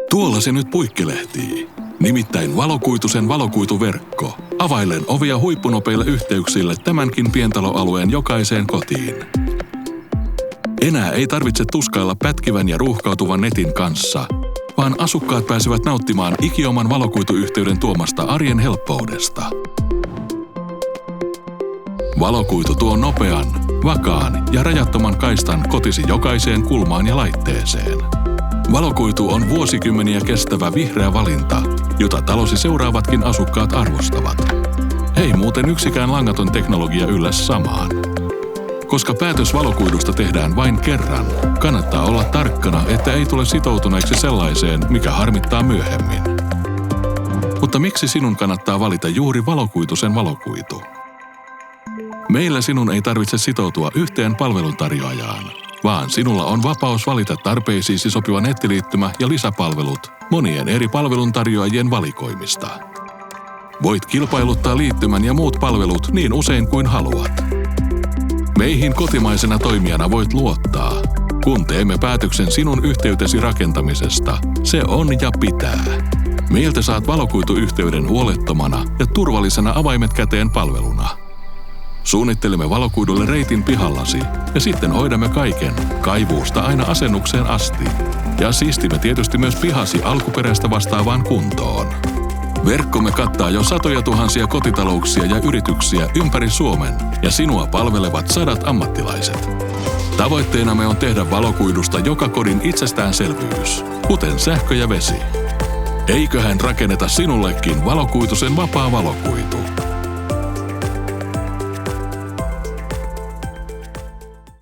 Tuolla se nyt puikkelehtii. Nimittäin Valokuitusen valokuituverkko. Availen ovia huippunopeille yhteyksille tämänkin pientaloalueen jokaiseen kotiin. Enää ei tarvitse tuskailla pätkivän ja ruuhkautuvan netin kanssa, vaan asukkaat pääsevät nauttimaan ikioman valokuituyhteyden tuomasta arjen helppoudesta. Valokuitu tuo nopean, vakaan ja rajattoman kaistan kotisi jokaiseen kulmaan ja laitteeseen. Valokuitu on vuosikymmeniä kestävä vihreä valinta, jota talosi seuraavatkin asukkaat arvostavat. Ei muuten yksikään langaton teknologia yllä samaan. Koska päätös valokuidusta tehdään vain kerran, kannattaa olla tarkkana, että ei tule sitoutuneeksi sellaiseen, mikä harmittaa myöhemmin. Mutta miksi sinun kannattaa valita juuri Valokuitusen valokuitu? Meillä sinun ei tarvitse sitoutua yhteen palveluntarjoajaan, vaan sinulla on vapaus valita tarpeisiisi sopiva nettiliittymä ja lisäpalvelut monien eri palveluntarjoajien valikoimista. Voit kilpailuttaa liittymän ja muut palvelut niin usein kuin haluat. Meihin kotimaisena toimijana voit luottaa. Kun teemme päätöksen sinun yhteytesi rakentamisesta, se on ja pitää. Meiltä saat valokuituyhteyden huolettomana ja turvallisena avaimet käteen palveluna. Suunnittelemme valokuidulle reitin pihallasi ja sitten hoidamme kaiken, kaivuusta aina asennukseen asti. Ja siistimme tietysti myös pihasi alkuperäistä vastaavaan kuntoon. Verkkomme kattaa jo satoja tuhansia kotitalouksia ja yrityksiä ympäri Suomen ja sinua palvelevat 100 ammattilaiset. Tavoitteenamme on tehdä valokuidusta joka kodin itsestäänselvyys, kuten sähkö ja vesi. Eiköhän rakenneta sinullekin Valokuitusen vapaa valokuitu.